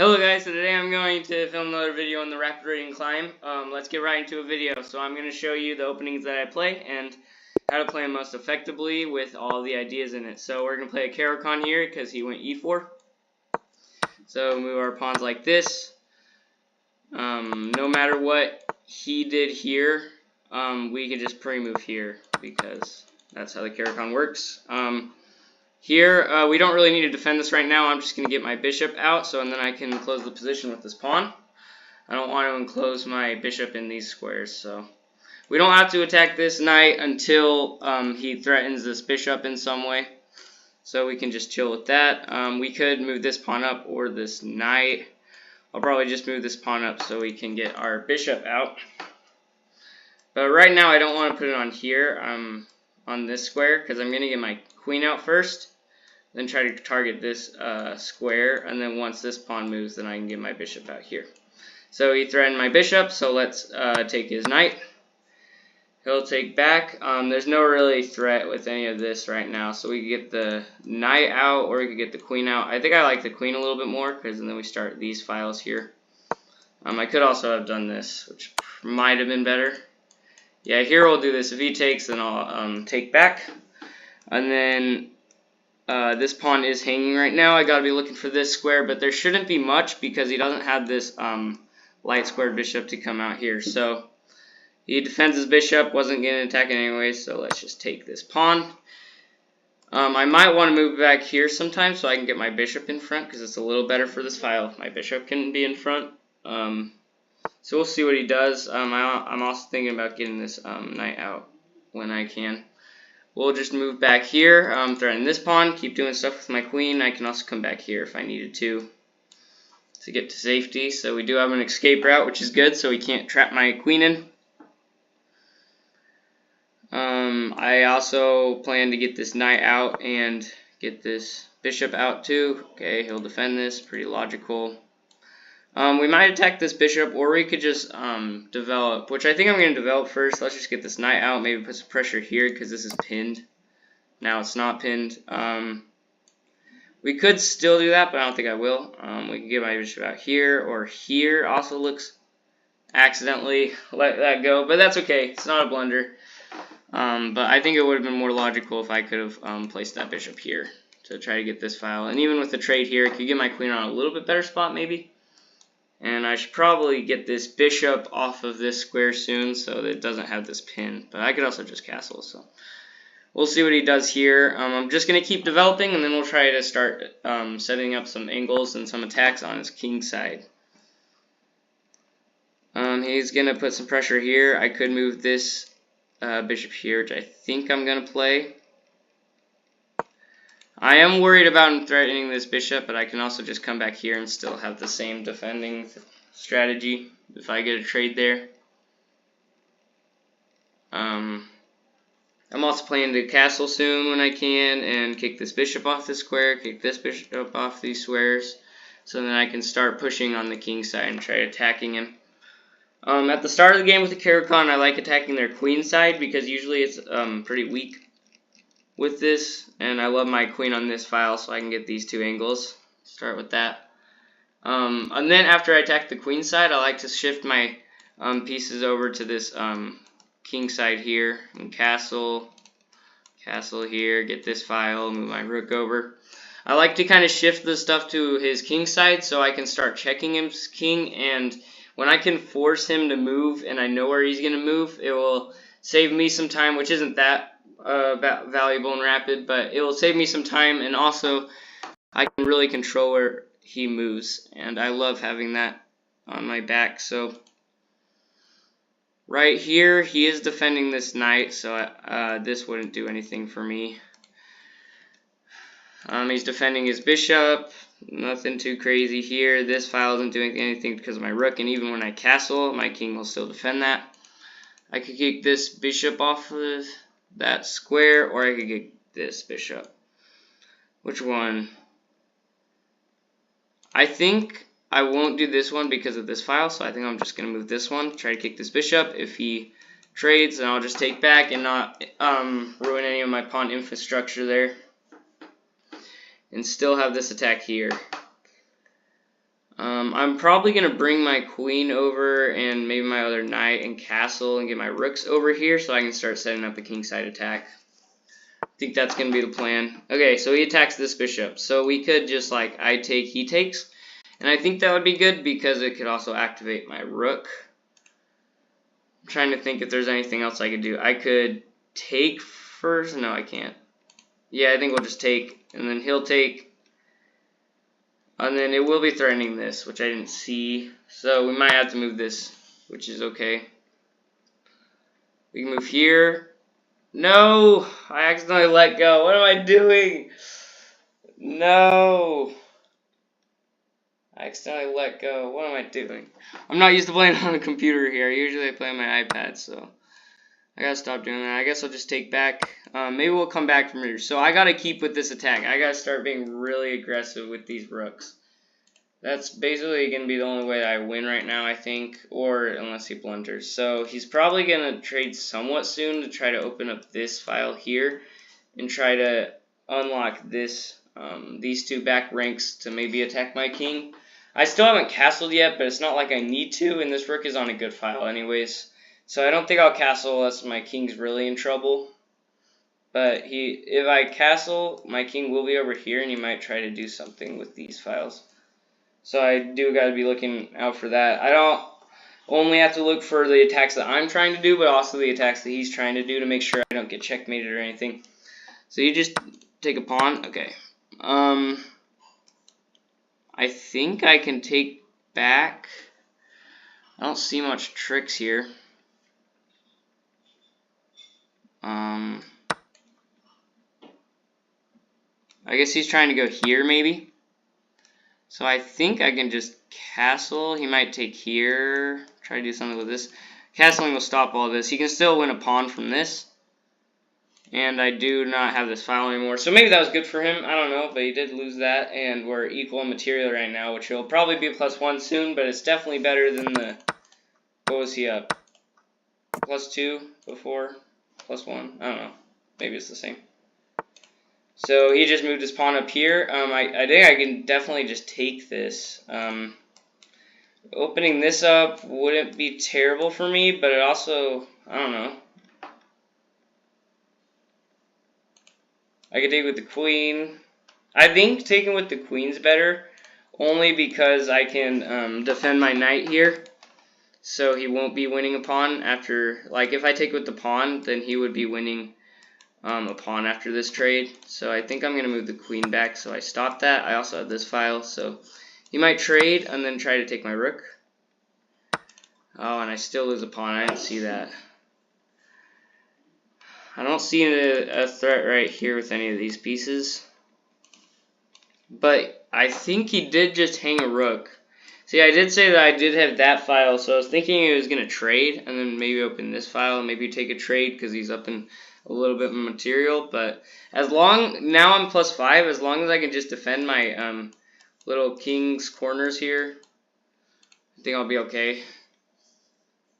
Hello guys, so today I'm going to film another video on the rapid rating climb. Let's get right into a video. So I'm going to show you the openings that I play and how to play them most effectively with all the ideas in it. So we're going to play a caro-kann here because he went E4. So move our pawns like this. No matter what he did here, we can just pre-move here because that's how the caro-kann works. Here, we don't really need to defend this right now. I'm just going to get my bishop out, and then I can close the position with this pawn. I don't want to enclose my bishop in these squares, so we don't have to attack this knight until he threatens this bishop in some way. So we can just chill with that. We could move this pawn up or this knight. I'll probably just move this pawn up so we can get our bishop out. But right now I don't want to put it on here, on this square, because I'm going to get my queen out first, then try to target this square, and then once this pawn moves, then I can get my bishop out here. So he threatened my bishop, so let's take his knight. He'll take back. There's no really threat with any of this right now, so we could get the knight out, or we could get the queen out. I think I like the queen a little bit more, because then we start these files here. I could also have done this, which might have been better. Yeah, here we'll do this. If he takes, then I'll take back. And then this pawn is hanging right now. I gotta be looking for this square, but there shouldn't be much because he doesn't have this light squared bishop to come out here. So he defends his bishop, wasn't getting attacked anyway, so let's just take this pawn. I might want to move back here sometime so I can get my bishop in front because it's a little better for this file if my bishop can be in front. So we'll see what he does. I'm also thinking about getting this knight out when I can. We'll just move back here, threaten this pawn, keep doing stuff with my queen. I can also come back here if I needed to get to safety. So we do have an escape route, which is good, so he can't trap my queen in. I also plan to get this knight out and get this bishop out too. Okay, he'll defend this, pretty logical. We might attack this bishop, or we could just develop, which I think I'm going to develop first. Let's just get this knight out, maybe put some pressure here because this is pinned. Now it's not pinned. We could still do that, but I don't think I will. We can get my bishop out here, or here also looks accidentally let that go, but that's okay. It's not a blunder. But I think it would have been more logical if I could have placed that bishop here to try to get this file. And even with the trade here, I could get my queen on a little bit better spot maybe. And I should probably get this bishop off of this square soon so that it doesn't have this pin. But I could also just castle. So we'll see what he does here. I'm just going to keep developing, and then we'll try to start setting up some angles and some attacks on his king side. He's going to put some pressure here. I could move this bishop here, which I think I'm going to play. I am worried about him threatening this bishop, but I can also just come back here and still have the same defending strategy if I get a trade there. I'm also planning to castle soon when I can and kick this bishop off the square, kick this bishop off these squares, so then I can start pushing on the king side and try attacking him. At the start of the game with the caro-kann, I like attacking their queen side because usually it's pretty weak with this, and I love my queen on this file so I can get these two angles. Start with that. And then after I attack the queen side, I like to shift my pieces over to this king side here and castle here, get this file, move my rook over. I like to kind of shift the stuff to his king side so I can start checking his king, and when I can force him to move and I know where he's going to move, it will save me some time, which isn't that valuable and rapid, but it will save me some time, and also I can really control where he moves, and I love having that on my back. So right here he is defending this knight, so this wouldn't do anything for me. He's defending his bishop, nothing too crazy here. This file isn't doing anything because of my rook, and even when I castle, my king will still defend that. I could kick this bishop off of that square, or I could get this bishop. Which one? I think I won't do this one because of this file, so I think I'm just going to move this one, try to kick this bishop. If he trades, then I'll just take back and not ruin any of my pawn infrastructure there, and still have this attack here. I'm probably going to bring my queen over and maybe my other knight and castle and get my rooks over here so I can start setting up the kingside attack. I think that's going to be the plan. Okay, so he attacks this bishop. So we could just like I take, he takes. And I think that would be good because it could also activate my rook. I'm trying to think if there's anything else I could do. I could take first. No, I can't. Yeah, I think we'll just take. And then he'll take. And then it will be threatening this, which I didn't see. So we might have to move this, which is okay. We can move here. No! I accidentally let go. What am I doing? No! I accidentally let go. What am I doing? I'm not used to playing on a computer here. Usually I play on my iPad, so I gotta stop doing that. I guess I'll just take back. Maybe we'll come back from here. So I gotta keep with this attack. I gotta start being really aggressive with these rooks. That's basically going to be the only way that I win right now, I think, or unless he blunders. So he's probably going to trade somewhat soon to try to open up this file here and try to unlock this, these two back ranks to maybe attack my king. I still haven't castled yet, but it's not like I need to, and this rook is on a good file anyways. So I don't think I'll castle unless my king's really in trouble. But if I castle, my king will be over here, and he might try to do something with these files. So I do got to be looking out for that. I don't only have to look for the attacks that I'm trying to do, but also the attacks that he's trying to do to make sure I don't get checkmated or anything. So you just take a pawn. Okay. I think I can take back. I don't see much tricks here. I guess he's trying to go here maybe. So I think I can just castle. He might take here. Try to do something with this. Castling will stop all this. He can still win a pawn from this. And I do not have this file anymore. So maybe that was good for him. I don't know. But he did lose that. And we're equal in material right now. Which will probably be +1 soon. But it's definitely better than the... What was he up? +2 before? +1? I don't know. Maybe it's the same. So he just moved his pawn up here. I think I can definitely just take this. Opening this up wouldn't be terrible for me, but it also, I don't know. I could take with the queen. I think taking with the queen's better, only because I can defend my knight here. So he won't be winning a pawn after, like if I take with the pawn, then he would be winning a pawn after this trade. So I think I'm going to move the queen back, so I stop that. I also have this file, so he might trade and then try to take my rook. Oh, and I still lose a pawn. I didn't see that. I don't see a threat right here with any of these pieces. But I think he did just hang a rook. See, I did say that I did have that file, so I was thinking he was going to trade and then maybe open this file and maybe take a trade because he's up in a little bit of material. But now I'm +5, as long as I can just defend my little king's corners here, I think I'll be okay.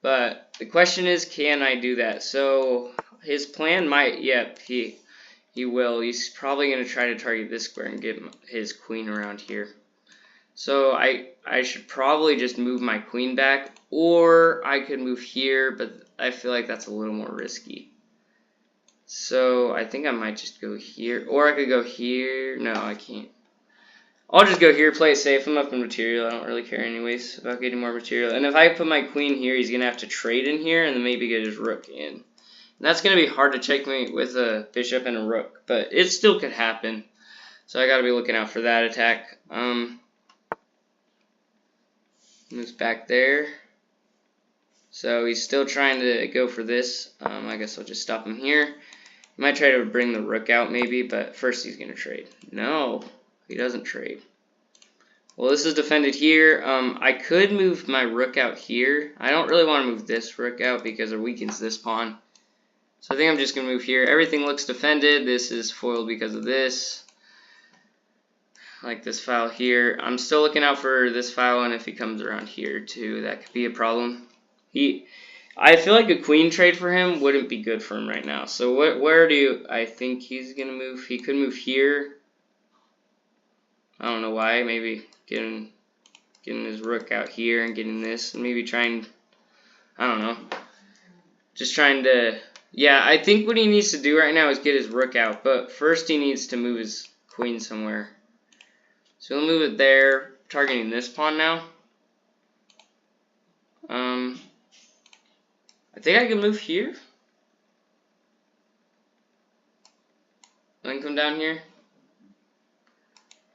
But the question is, can I do that? So his plan might, yep, he will. He's probably going to try to target this square and get his queen around here. So I should probably just move my queen back, or I could move here, but I feel like that's a little more risky. So I think I might just go here, or I could go here. No, I can't. I'll just go here, play it safe. I'm up in material. I don't really care anyways about getting more material. And if I put my queen here, he's going to have to trade in here and then maybe get his rook in. And that's going to be hard to checkmate with a bishop and a rook, but it still could happen. So I got to be looking out for that attack. Moves back there. So he's still trying to go for this. I guess I'll just stop him here. He might try to bring the rook out maybe, but first he's going to trade. No, he doesn't trade. Well, this is defended here. I could move my rook out here. I don't really want to move this rook out because it weakens this pawn. So I think I'm just going to move here. Everything looks defended. This is foiled because of this. Like this file here. I'm still looking out for this file, and if he comes around here too, that could be a problem. I feel like a queen trade for him wouldn't be good for him right now. So where do I think he's going to move? He could move here. I don't know why. Maybe getting getting his rook out here and getting this, and maybe trying, I don't know, just trying to, yeah, I think what he needs to do right now is get his rook out, but first he needs to move his queen somewhere. So he'll move it there, targeting this pawn now. I think I can move here. Then come down here.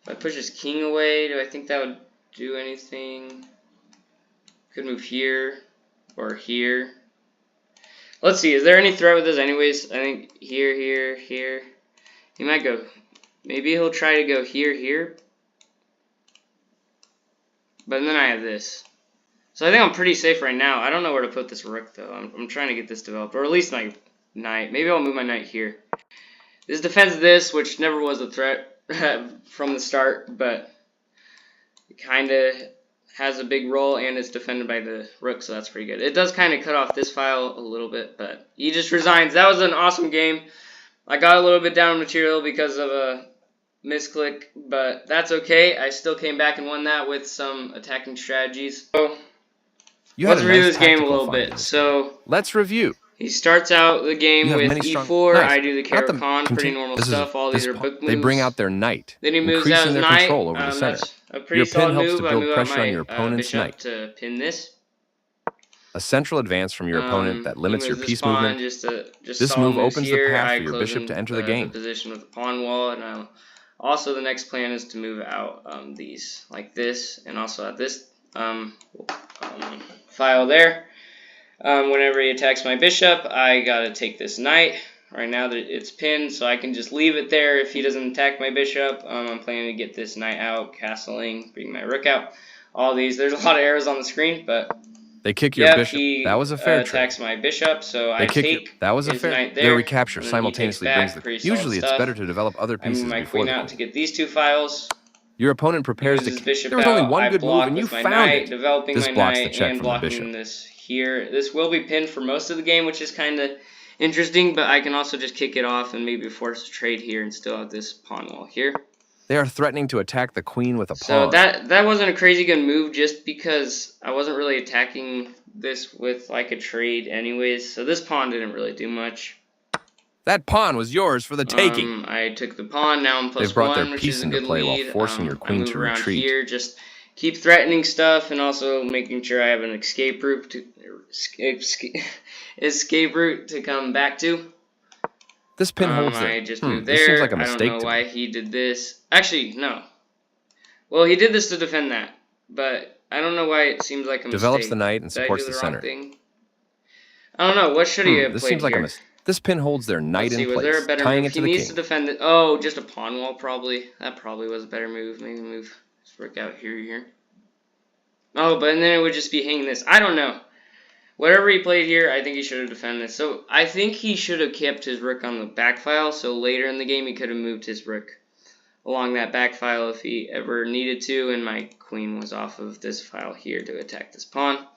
If I push his king away, do I think that would do anything? Could move here or here. Let's see, is there any threat with this anyways? I think here, here, here. He might go, maybe he'll try to go here, here. But then I have this. So I think I'm pretty safe right now. I don't know where to put this rook though. I'm trying to get this developed, or at least my knight. Maybe I'll move my knight here. This defends this, which never was a threat from the start, but it kind of has a big role, and it's defended by the rook, so that's pretty good. It does kind of cut off this file a little bit, but he just resigns. That was an awesome game. I got a little bit down on material because of a misclick, but that's okay. I still came back and won that with some attacking strategies. So let's review this game a little bit. So let's review. He starts out the game with E4. Nice. I do the caro-kann, pretty normal stuff. All these are book moves. They bring out their knight, then he moves out his their knight. control over the center. That's a pretty your solid pin helps move. to I build move pressure out my on your opponent's bishop knight. to pin this. A central advance from your opponent that limits your piece pawn, movement. Just this move opens here. the path for your bishop to enter the game. Position with the pawn wall, and also the next plan is to move out these like this, and also at this file there. Whenever he attacks my bishop, I gotta take this knight. Right now that it's pinned, so I can just leave it there if he doesn't attack my bishop. I'm planning to get this knight out, castling, bring my rook out. All these, there's a lot of arrows on the screen, but they kick your bishop. That was a fair trade. Attacks my bishop, so I take that was a his fair. knight there. Their recapture simultaneously brings the. Usually, it's better to develop other pieces I move my before queen out to get these two files. Your opponent prepares to. There was only one good move, and you found it. This blocks the check from the bishop. This here. This will be pinned for most of the game, which is kind of interesting, but I can also just kick it off and maybe force a trade here and still have this pawn wall here. They are threatening to attack the queen with a pawn. So that wasn't a crazy good move just because I wasn't really attacking this with like a trade anyways. So this pawn didn't really do much. That pawn was yours for the taking. I took the pawn. Now I'm plus they brought one, their which piece is a into good play lead. while forcing your queen to retreat. Here, just keep threatening stuff and also making sure I have an escape route to come back to. This pin holds I just moved there. This seems like a mistake. I don't know why he did this. Actually, no. Well, he did this to defend that, but I don't know why it seems like a Develops mistake. the knight and supports the center. I don't know. What should he have this played seems like here? a mistake. This pin holds their knight in place, was there a better tying move? it to the king. He needs to defend it. Oh, just a pawn wall probably. That probably was a better move. Maybe move this rook out here. Oh, but then it would just be hanging this. I don't know. Whatever he played here, I think he should have defended this. So I think he should have kept his rook on the back file, so later in the game he could have moved his rook along that back file if he ever needed to, and my queen was off of this file here to attack this pawn.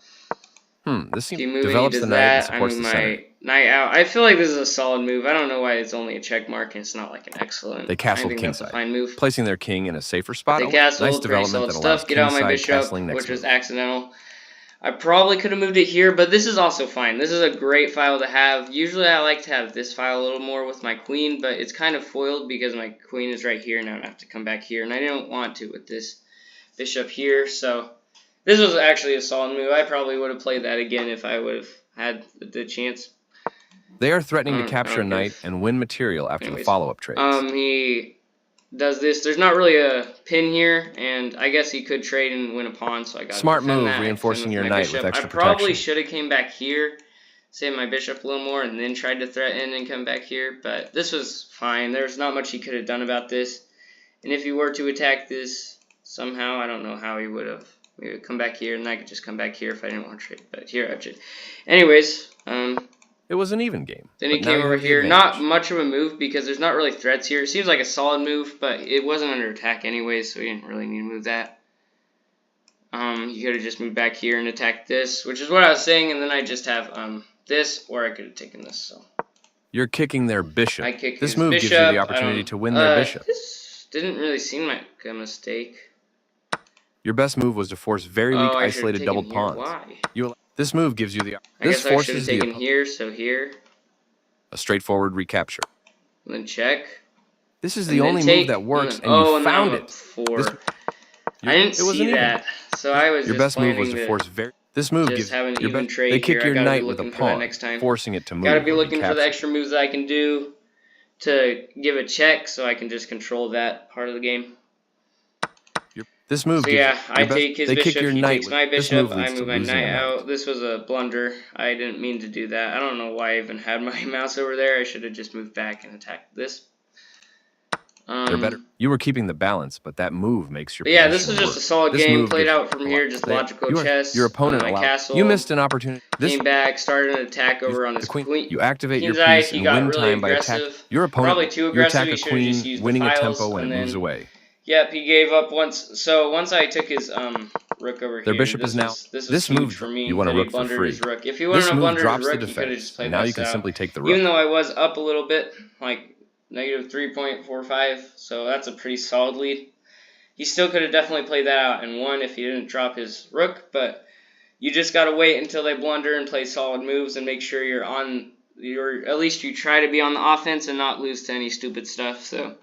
This seems develops the knight and supports the center. I move my knight out. I feel like this is a solid move. I don't know why it's only a check mark and it's not like an excellent. They castled kingside, fine move. Placing their king in a safer spot. They castled, nice development that allows get out my bishop, which was accidental. I probably could have moved it here, but this is also fine. This is a great file to have. Usually I like to have this file a little more with my queen, but it's kind of foiled because my queen is right here, and I would have to come back here, and I didn't want to with this bishop here, so this was actually a solid move. I probably would have played that again if I would have had the chance. They are threatening to capture a knight and win material after the follow-up trades. He does this. There's not really a pin here, and I guess he could trade and win a pawn, so I got smart move, reinforcing your knight with extra protection. I probably should have came back here, saved my bishop a little more, and then tried to threaten and come back here, but this was fine. There's not much he could have done about this, and if he were to attack this somehow, I don't know how he would have. We would come back here, and I could just come back here if I didn't want to trade, but here I should. Anyways, it was an even game. Then he came over here. Not much of a move because there's not really threats here. It seems like a solid move, but it wasn't under attack anyways, so he didn't really need to move that. He could have just moved back here and attacked this, which is what I was saying, and then I just have this, or I could have taken this. So you're kicking their bishop. I kicked this his move bishop. gives you the opportunity to win their bishop. This didn't really seem like a mistake. Your best move was to force very weak Oh, I should have isolated taken doubled here. pawns. Why? This move gives you the... I guess I should have taken here, so here. A straightforward recapture. And then check. This is the only move that works, and you found it. I didn't see that, so I was your just best move was to planning force very. This move gives have an your even best. trade They kick here. your I gotta knight be with a looking for that pawn, next time. forcing it to move. Gotta be or looking for the captured. extra moves I can do to give a check, so I can just control that part of the game. This move So gives yeah, I take his bishop, he takes my bishop, I move my knight out. This was a blunder. I didn't mean to do that. I don't know why I even had my mouse over there. I should have just moved back and attacked this. They're better. You were keeping the balance, but that move makes your But yeah, this was just a solid game. Played out from here, just logical chess. Your opponent my castle. You missed an opportunity. Came back, started an attack over on his queen. You activate your Queen's piece he and got win really time by attacking. Your opponent. Probably too You aggressive. attack He a should have just queen, used winning the a files, tempo when it moves away. Yep, he gave up once. So once I took his rook over Their here. bishop is now. This huge for me. You want a rook for free. His rook. If he wouldn't have blundered his rook, he could have just played now you can simply take the rook. Even though I was up a little bit, like negative 3.45, so that's a pretty solid lead. He still could have definitely played that out and won if he didn't drop his rook, but you just gotta wait until they blunder and play solid moves and make sure you're at least you try to be on the offense and not lose to any stupid stuff. So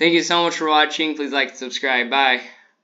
thank you so much for watching. Please like and subscribe. Bye.